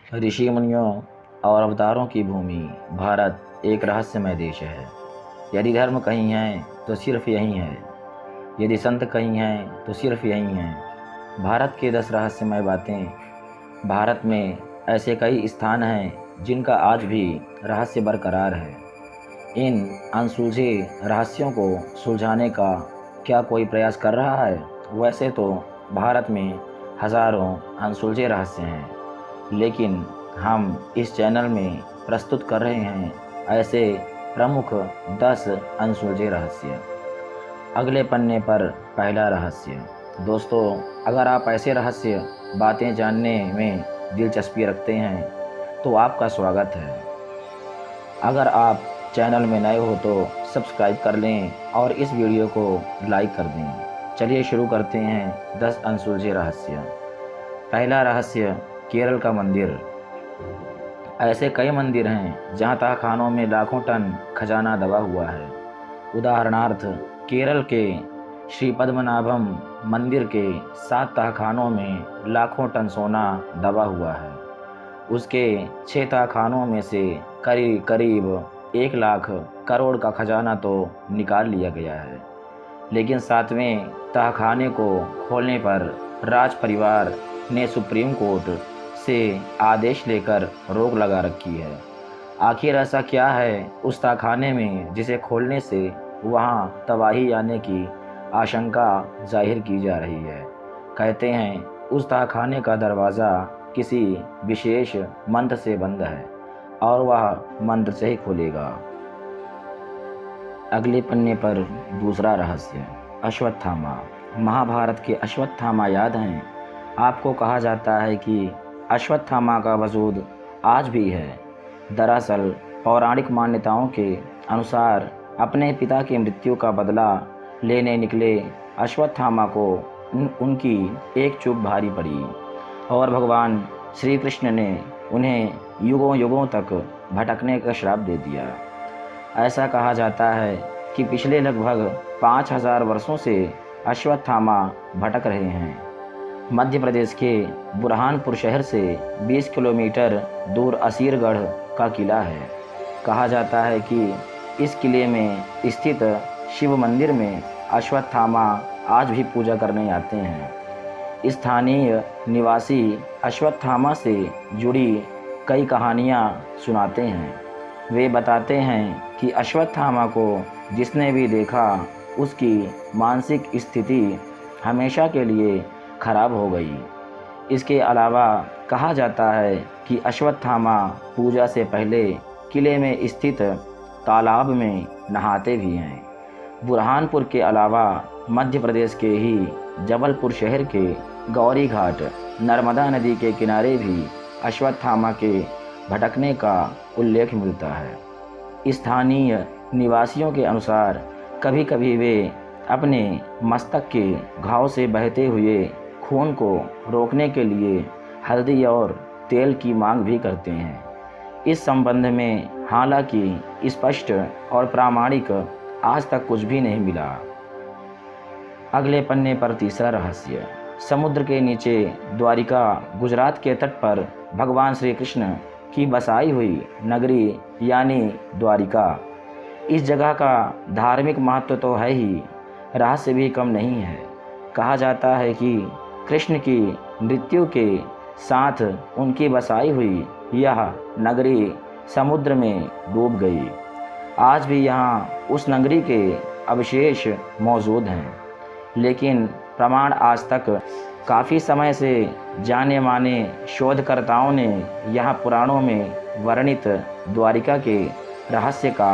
ऋषि मुनियों और अवतारों की भूमि भारत एक रहस्यमय देश है। यदि धर्म कहीं है तो सिर्फ यहीं है। यदि संत कहीं हैं तो सिर्फ यहीं हैं। भारत के 10 रहस्यमय बातें। भारत में ऐसे कई स्थान हैं जिनका आज भी रहस्य बरकरार है। इन अनसुलझे रहस्यों को सुलझाने का क्या कोई प्रयास कर रहा है? वैसे तो भारत में हजारों अनसुलझे रहस्य हैं, लेकिन हम इस चैनल में प्रस्तुत कर रहे हैं ऐसे प्रमुख 10 अनसुलझे रहस्य। अगले पन्ने पर पहला रहस्य। दोस्तों, अगर आप ऐसे रहस्य बातें जानने में दिलचस्पी रखते हैं तो आपका स्वागत है। अगर आप चैनल में नए हो तो सब्सक्राइब कर लें और इस वीडियो को लाइक कर दें। चलिए शुरू करते हैं 10 अनसुलझे रहस्य। पहला रहस्य, केरल का मंदिर। ऐसे कई मंदिर हैं जहां तहखानों में लाखों टन खजाना दबा हुआ है। उदाहरणार्थ, केरल के श्री पद्मनाभम मंदिर के 7 तहखानों में लाखों टन सोना दबा हुआ है। उसके 6 तहखानों में से करीब 1 लाख करोड़ का खजाना तो निकाल लिया गया है, लेकिन 7वें तहखाने को खोलने पर राज परिवार ने सुप्रीम कोर्ट से आदेश लेकर रोक लगा रखी है। आखिर ऐसा क्या है उस तहखाने में जिसे खोलने से वहां तबाही आने की आशंका जाहिर की जा रही है? कहते हैं उस तहखाने का दरवाज़ा किसी विशेष मंत्र से बंद है और वह मंत्र से ही खुलेगा। अगले पन्ने पर दूसरा रहस्य, अश्वत्थामा। महाभारत के अश्वत्थामा याद हैं? आपको कहा जाता है कि अश्वत्थामा का वजूद आज भी है। दरअसल पौराणिक मान्यताओं के अनुसार अपने पिता की मृत्यु का बदला लेने निकले अश्वत्थामा को उनकी एक चूक भारी पड़ी और भगवान श्री कृष्ण ने उन्हें युगों युगों तक भटकने का श्राप दे दिया। ऐसा कहा जाता है कि पिछले लगभग 5000 वर्षों से अश्वत्थामा भटक रहे हैं। मध्य प्रदेश के बुरहानपुर शहर से 20 किलोमीटर दूर असीरगढ़ का किला है। कहा जाता है कि इस किले में स्थित शिव मंदिर में अश्वत्थामा आज भी पूजा करने आते हैं। स्थानीय निवासी अश्वत्थामा से जुड़ी कई कहानियाँ सुनाते हैं। वे बताते हैं कि अश्वत्थामा को जिसने भी देखा उसकी मानसिक स्थिति हमेशा के लिए खराब हो गई। इसके अलावा कहा जाता है कि अश्वत्थामा पूजा से पहले किले में स्थित तालाब में नहाते भी हैं। बुरहानपुर के अलावा मध्य प्रदेश के ही जबलपुर शहर के गौरी घाट नर्मदा नदी के किनारे भी अश्वत्थामा के भटकने का उल्लेख मिलता है। स्थानीय निवासियों के अनुसार कभी कभी वे अपने मस्तक के घाव से बहते हुए खून को रोकने के लिए हल्दी और तेल की मांग भी करते हैं। इस संबंध में हालांकि स्पष्ट और प्रामाणिक आज तक कुछ भी नहीं मिला। अगले पन्ने पर तीसरा रहस्य, समुद्र के नीचे द्वारिका। गुजरात के तट पर भगवान श्री कृष्ण की बसाई हुई नगरी यानी द्वारिका। इस जगह का धार्मिक महत्व तो है ही, रहस्य भी कम नहीं है। कहा जाता है कि कृष्ण की मृत्यु के साथ उनकी बसाई हुई यह नगरी समुद्र में डूब गई। आज भी यहाँ उस नगरी के अवशेष मौजूद हैं, लेकिन प्रमाण आज तक काफ़ी समय से जाने माने शोधकर्ताओं ने यहाँ पुराणों में वर्णित द्वारिका के रहस्य का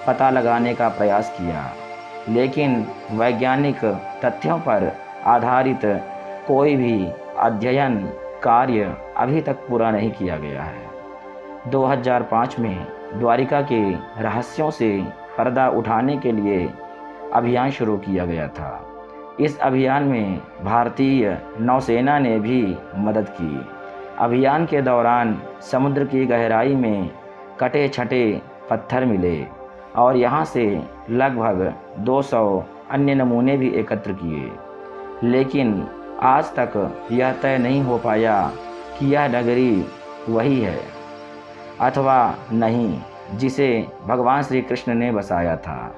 पता लगाने का प्रयास किया, लेकिन वैज्ञानिक तथ्यों पर आधारित कोई भी अध्ययन कार्य अभी तक पूरा नहीं किया गया है। 2005 में द्वारिका के रहस्यों से पर्दा उठाने के लिए अभियान शुरू किया गया था। इस अभियान में भारतीय नौसेना ने भी मदद की। अभियान के दौरान समुद्र की गहराई में कटे छटे पत्थर मिले और यहाँ से लगभग 200 अन्य नमूने भी एकत्र किए, लेकिन आज तक यह तय नहीं हो पाया कि यह नगरी वही है अथवा नहीं जिसे भगवान श्री कृष्ण ने बसाया था।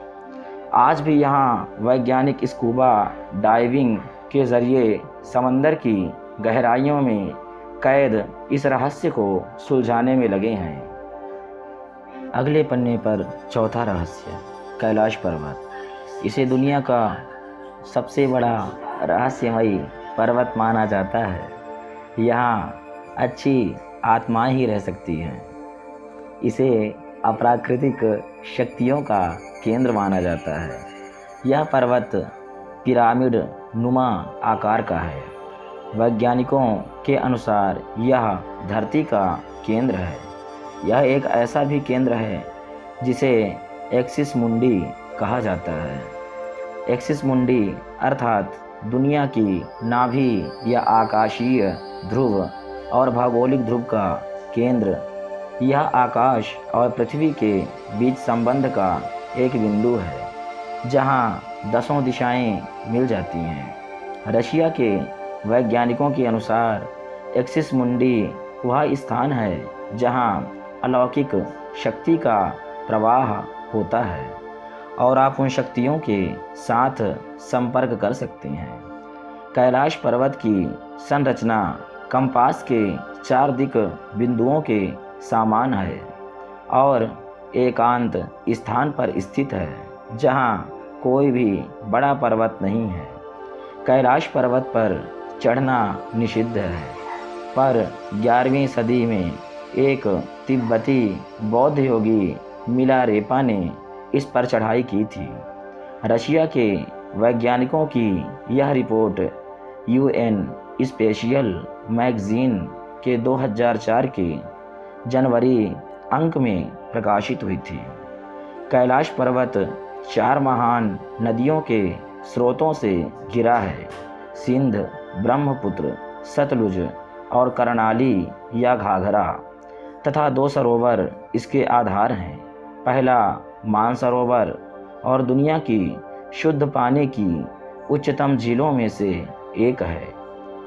आज भी यहाँ वैज्ञानिक स्कूबा डाइविंग के ज़रिए समंदर की गहराइयों में कैद इस रहस्य को सुलझाने में लगे हैं। अगले पन्ने पर चौथा रहस्य, कैलाश पर्वत। इसे दुनिया का सबसे बड़ा रहस्यमयी पर्वत माना जाता है। यहाँ अच्छी आत्माएं ही रह सकती हैं। इसे अप्राकृतिक शक्तियों का केंद्र माना जाता है। यह पर्वत पिरामिड नुमा आकार का है। वैज्ञानिकों के अनुसार यह धरती का केंद्र है। यह एक ऐसा भी केंद्र है जिसे एक्सिस मुंडी कहा जाता है। एक्सिस मुंडी अर्थात दुनिया की नाभि या आकाशीय ध्रुव और भौगोलिक ध्रुव का केंद्र। यह आकाश और पृथ्वी के बीच संबंध का एक बिंदु है जहां 10 दिशाएं मिल जाती हैं। रशिया के वैज्ञानिकों के अनुसार एक्सिस मुंडी वह स्थान है जहां अलौकिक शक्ति का प्रवाह होता है और आप उन शक्तियों के साथ संपर्क कर सकते हैं। कैलाश पर्वत की संरचना कंपास के 4 दिक बिंदुओं के समान है और एकांत स्थान पर स्थित है जहां कोई भी बड़ा पर्वत नहीं है। कैलाश पर्वत पर चढ़ना निषिद्ध है, पर 11वीं सदी में एक तिब्बती बौद्ध योगी मिलारेपा ने इस पर चढ़ाई की थी। रशिया के वैज्ञानिकों की यह रिपोर्ट यूएन स्पेशियल मैगजीन के 2004 के जनवरी अंक में प्रकाशित हुई थी। कैलाश पर्वत 4 महान नदियों के स्रोतों से घिरा है, सिंध, ब्रह्मपुत्र, सतलुज और कर्णाली या घाघरा, तथा 2 सरोवर इसके आधार हैं। पहला मानसरोवर और दुनिया की शुद्ध पानी की उच्चतम झीलों में से एक है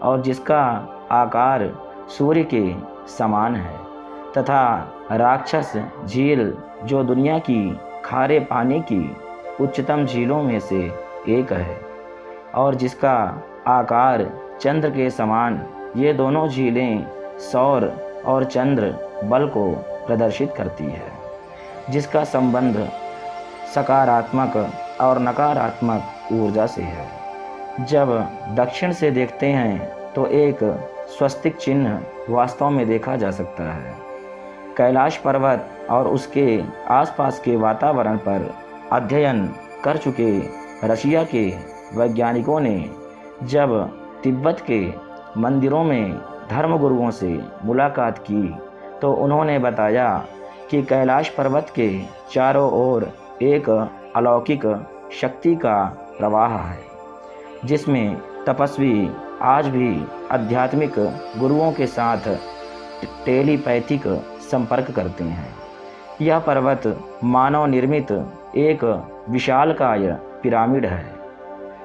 और जिसका आकार सूर्य के समान है, तथा राक्षस झील जो दुनिया की खारे पानी की उच्चतम झीलों में से एक है और जिसका आकार चंद्र के समान। ये दोनों झीलें सौर और चंद्र बल को प्रदर्शित करती है, जिसका संबंध सकारात्मक और नकारात्मक ऊर्जा से है। जब दक्षिण से देखते हैं तो एक स्वस्तिक चिन्ह वास्तव में देखा जा सकता है। कैलाश पर्वत और उसके आसपास के वातावरण पर अध्ययन कर चुके रशिया के वैज्ञानिकों ने जब तिब्बत के मंदिरों में धर्मगुरुओं से मुलाकात की तो उन्होंने बताया कि कैलाश पर्वत के चारों ओर एक अलौकिक शक्ति का प्रवाह है, जिसमें तपस्वी आज भी आध्यात्मिक गुरुओं के साथ टेलीपैथिक संपर्क करते हैं। यह पर्वत मानव निर्मित एक विशालकाय पिरामिड है,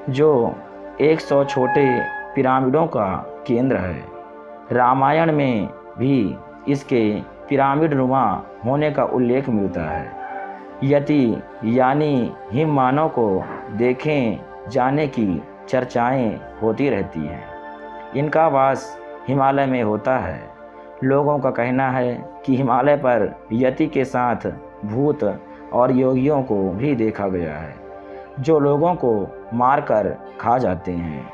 जो 100 छोटे पिरामिडों का केंद्र है। रामायण में भी इसके पिरामिड नुमा होने का उल्लेख मिलता है। यति यानी हिममानव को देखें जाने की चर्चाएं होती रहती हैं। इनका वास हिमालय में होता है। लोगों का कहना है कि हिमालय पर यति के साथ भूत और योगियों को भी देखा गया है, जो लोगों को मारकर खा जाते हैं।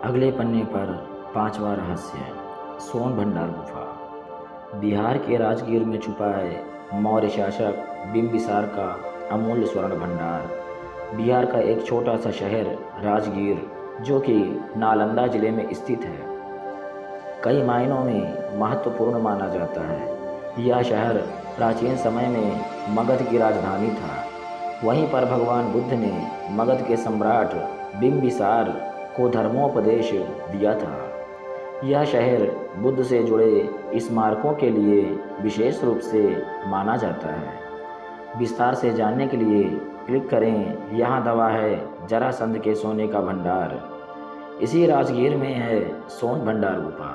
अगले पन्ने पर 5वां रहस्य, सोन भंडार गुफा। बिहार के राजगीर में छुपा है मौर्य शासक बिंबिसार का अमूल्य स्वर्ण भंडार। बिहार का एक छोटा सा शहर राजगीर, जो कि नालंदा जिले में स्थित है, कई मायनों में महत्वपूर्ण माना जाता है। यह शहर प्राचीन समय में मगध की राजधानी था। वहीं पर भगवान बुद्ध ने मगध के सम्राट बिंबिसार को धर्मोपदेश दिया था। यह शहर बुद्ध से जुड़े स्मारकों के लिए विशेष रूप से माना जाता है। विस्तार से जानने के लिए क्लिक करें। यहाँ दवा है जरासंध के सोने का भंडार। इसी राजगीर में है सोन भंडार गुफा।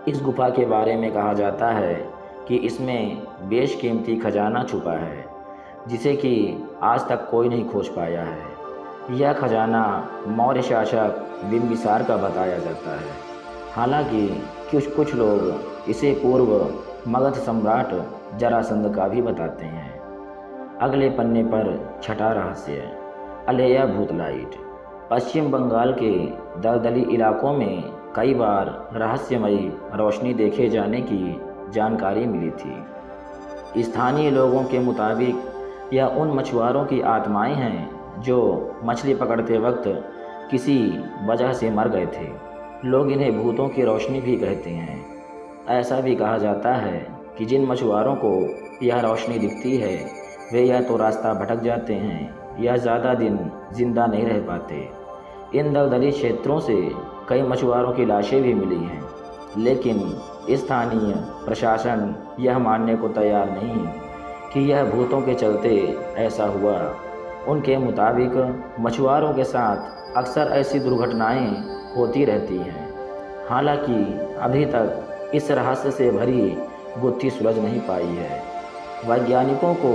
इस गुफा के बारे में कहा जाता है कि इसमें बेशकीमती खजाना छुपा है जिसे कि आज तक कोई नहीं खोज पाया है। यह खजाना मौर्य शासक बिंबिसार का बताया जाता है। हालांकि कुछ लोग इसे पूर्व मगध सम्राट जरासंध का भी बताते हैं। अगले पन्ने पर छठा रहस्य, अलेया भूतलाइट। पश्चिम बंगाल के दलदली इलाकों में कई बार रहस्यमयी रोशनी देखे जाने की जानकारी मिली थी। स्थानीय लोगों के मुताबिक यह उन मछुआरों की आत्माएं हैं जो मछली पकड़ते वक्त किसी वजह से मर गए थे। लोग इन्हें भूतों की रोशनी भी कहते हैं। ऐसा भी कहा जाता है कि जिन मछुआरों को यह रोशनी दिखती है वे या तो रास्ता भटक जाते हैं या ज़्यादा दिन जिंदा नहीं रह पाते। इन दलदली क्षेत्रों से कई मछुआरों की लाशें भी मिली हैं, लेकिन स्थानीय प्रशासन यह मानने को तैयार नहीं कि यह भूतों के चलते ऐसा हुआ। उनके मुताबिक मछुआरों के साथ अक्सर ऐसी दुर्घटनाएं होती रहती हैं। हालांकि अभी तक इस रहस्य से भरी गुत्थी सुलझ नहीं पाई है। वैज्ञानिकों को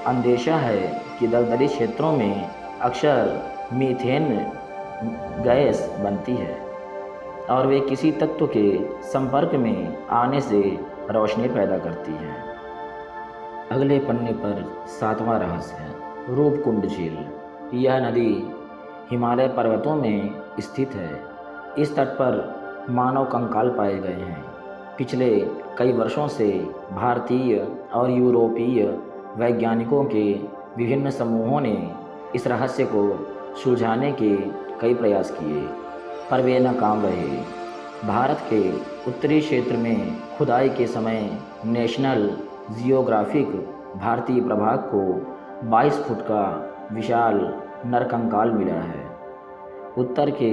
अंदेशा है कि दलदली क्षेत्रों में अक्सर मीथेन गैस बनती है और वे किसी तत्व के संपर्क में आने से रोशनी पैदा करती है। अगले पन्ने पर सातवां रहस्य, रूपकुंड झील। यह नदी हिमालय पर्वतों में स्थित है। इस तट पर मानव कंकाल पाए गए हैं। पिछले कई वर्षों से भारतीय और यूरोपीय वैज्ञानिकों के विभिन्न समूहों ने इस रहस्य को सुलझाने के कई प्रयास किए, पर वे नाकाम रहे। भारत के उत्तरी क्षेत्र में खुदाई के समय नेशनल जियोग्राफिक भारतीय प्रभाग को 22 फुट का विशाल नरकंकाल मिला है। उत्तर के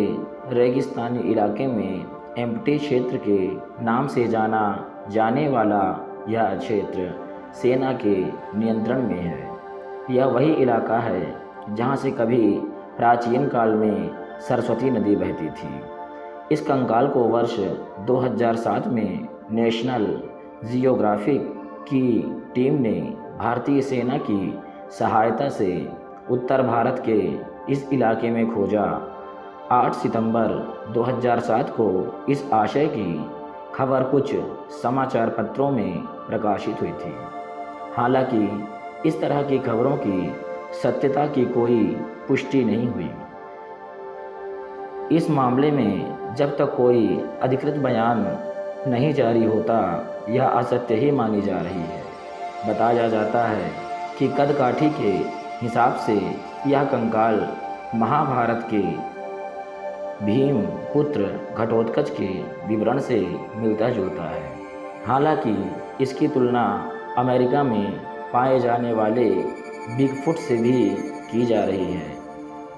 रेगिस्तानी इलाके में एम्प्टी क्षेत्र के नाम से जाना जाने वाला यह क्षेत्र सेना के नियंत्रण में है। यह वही इलाका है जहाँ से कभी प्राचीन काल में सरस्वती नदी बहती थी। इस कंकाल को वर्ष 2007 में नेशनल जियोग्राफिक की टीम ने भारतीय सेना की सहायता से उत्तर भारत के इस इलाके में खोजा। 8 सितंबर 2007 को इस आशय की खबर कुछ समाचार पत्रों में प्रकाशित हुई थी। हालांकि इस तरह की खबरों की सत्यता की कोई पुष्टि नहीं हुई। इस मामले में जब तक कोई अधिकृत बयान नहीं जारी होता, यह असत्य ही मानी जा रही है। बताया जाता है कि कदकाठी के हिसाब से यह कंकाल महाभारत के भीम पुत्र घटोत्कच के विवरण से मिलता जुलता है। हालांकि इसकी तुलना अमेरिका में पाए जाने वाले बिगफुट से भी की जा रही है,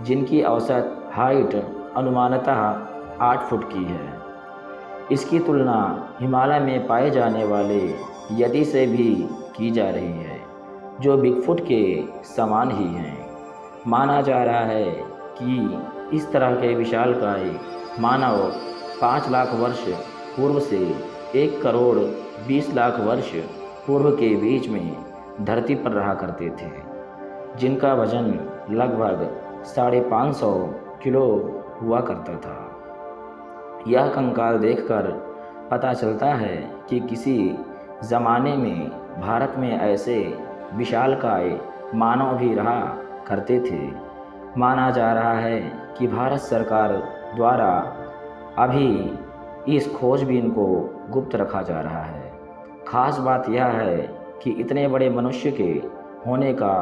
जिनकी औसत हाइट अनुमानतः 8 फुट की है। इसकी तुलना हिमालय में पाए जाने वाले यति से भी की जा रही है, जो बिगफुट के समान ही हैं। माना जा रहा है कि इस तरह के विशालकाय मानव 5 लाख वर्ष पूर्व से 1 करोड़ 20 लाख वर्ष पूर्व के बीच में धरती पर रहा करते थे, जिनका वजन लगभग 550 किलो हुआ करता था। यह कंकाल देखकर पता चलता है कि किसी ज़माने में भारत में ऐसे विशालकाय मानव भी रहा करते थे। माना जा रहा है कि भारत सरकार द्वारा अभी इस खोजबीन को गुप्त रखा जा रहा है। खास बात यह है कि इतने बड़े मनुष्य के होने का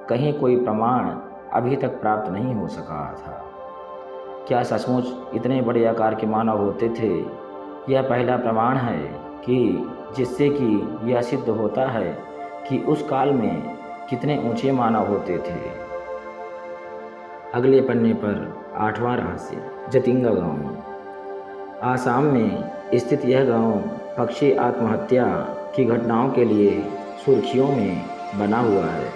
कहीं कोई प्रमाण अभी तक प्राप्त नहीं हो सका था। क्या सचमुच इतने बड़े आकार के मानव होते थे? यह पहला प्रमाण है कि जिससे कि यह सिद्ध होता है कि उस काल में कितने ऊंचे मानव होते थे। अगले पन्ने पर 8वां रहस्य, जतिंगा गांव। आसाम में स्थित यह गांव पक्षी आत्महत्या की घटनाओं के लिए सुर्खियों में बना हुआ है।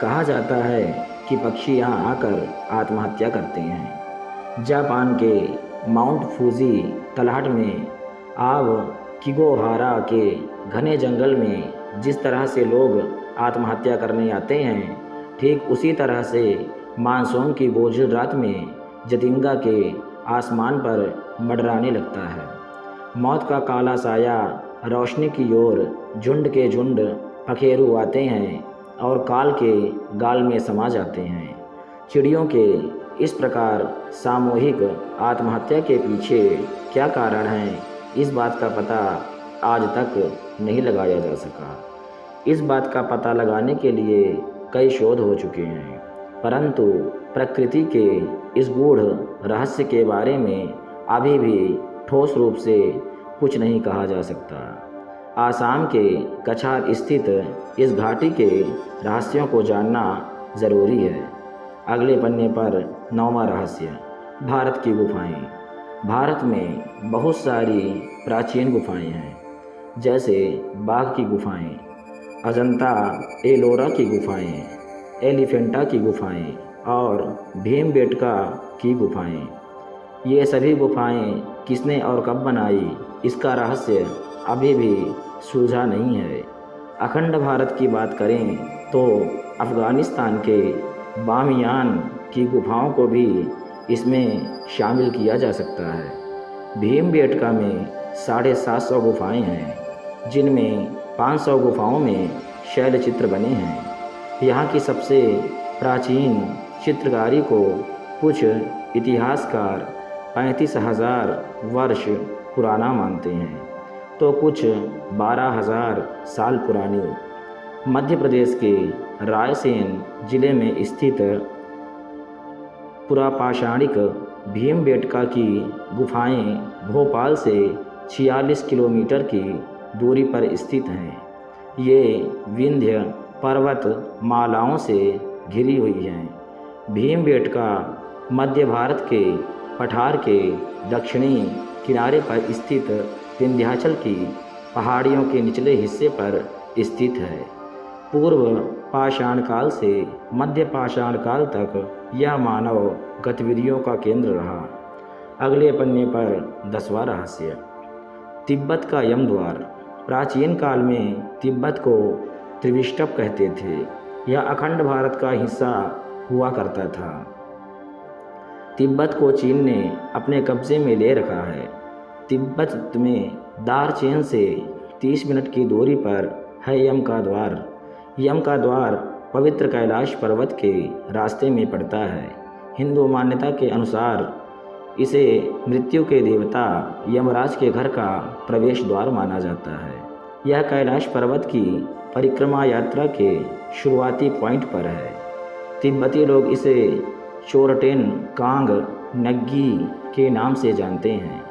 कहा जाता है कि पक्षी यहाँ आकर आत्महत्या करते हैं। जापान के माउंट फूजी तलहट में आग किगोहारा के घने जंगल में जिस तरह से लोग आत्महत्या करने आते हैं, ठीक उसी तरह से मानसून की बोझिल रात में जतिंगा के आसमान पर मंडराने लगता है। मौत का काला साया रोशनी की ओर झुंड के झुंड पखेरु आते हैं और काल के गाल में समा जाते हैं। चिड़ियों के इस प्रकार सामूहिक आत्महत्या के पीछे क्या कारण है, इस बात का पता आज तक नहीं लगाया जा सका। इस बात का पता लगाने के लिए कई शोध हो चुके हैं, परंतु प्रकृति के इस गूढ़ रहस्य के बारे में अभी भी ठोस रूप से कुछ नहीं कहा जा सकता। आसाम के कछार स्थित इस घाटी के रहस्यों को जानना ज़रूरी है। अगले पन्ने पर 9वां रहस्य, भारत की गुफाएं। भारत में बहुत सारी प्राचीन गुफाएं हैं, जैसे बाघ की गुफाएं, अजंता एलोरा की गुफाएं, एलिफेंटा की गुफाएं और भीमबेटका की गुफाएं। ये सभी गुफाएं किसने और कब बनाई, इसका रहस्य अभी भी सुलझा नहीं है। अखंड भारत की बात करें तो अफ़गानिस्तान के बामियान की गुफाओं को भी इसमें शामिल किया जा सकता है। भीमबेटका में 750 गुफाएं हैं, जिनमें 500 गुफाओं में शैल चित्र बने हैं। यहाँ की सबसे प्राचीन चित्रकारी को कुछ इतिहासकार 35,000 वर्ष पुराना मानते हैं, तो कुछ 12,000 साल पुरानी। मध्य प्रदेश के रायसेन जिले में स्थित पुरापाषाणिक भीमबेटका की गुफाएं भोपाल से 46 किलोमीटर की दूरी पर स्थित हैं। ये विंध्य पर्वत मालाओं से घिरी हुई हैं। भीमबेटका मध्य भारत के पठार के दक्षिणी किनारे पर स्थित विंध्याचल की पहाड़ियों के निचले हिस्से पर स्थित है। पूर्व पाषाण काल से मध्य पाषाण काल तक यह मानव गतिविधियों का केंद्र रहा। अगले पन्ने पर 10वां रहस्य, तिब्बत का यमद्वार। प्राचीन काल में तिब्बत को त्रिविष्टप कहते थे। यह अखंड भारत का हिस्सा हुआ करता था। तिब्बत को चीन ने अपने कब्जे में ले रखा है। तिब्बत में दारचेन से 30 मिनट की दूरी पर है यम का द्वार। यम का द्वार पवित्र कैलाश पर्वत के रास्ते में पड़ता है। हिंदू मान्यता के अनुसार इसे मृत्यु के देवता यमराज के घर का प्रवेश द्वार माना जाता है। यह कैलाश पर्वत की परिक्रमा यात्रा के शुरुआती पॉइंट पर है। तिब्बती लोग इसे चोरटेन कांग नग्गी के नाम से जानते हैं,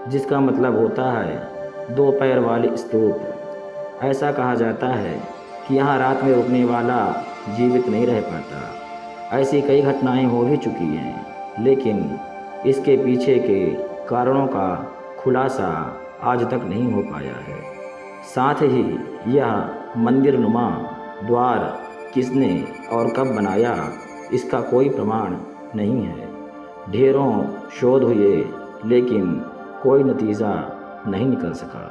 जिसका मतलब होता है 2 पैर वाले स्तूप। ऐसा कहा जाता है कि यहाँ रात में रुकने वाला जीवित नहीं रह पाता। ऐसी कई घटनाएं हो भी चुकी हैं, लेकिन इसके पीछे के कारणों का खुलासा आज तक नहीं हो पाया है। साथ ही यह मंदिर नुमा द्वार किसने और कब बनाया, इसका कोई प्रमाण नहीं है। ढेरों शोध हुए, लेकिन कोई नतीजा नहीं निकल सका।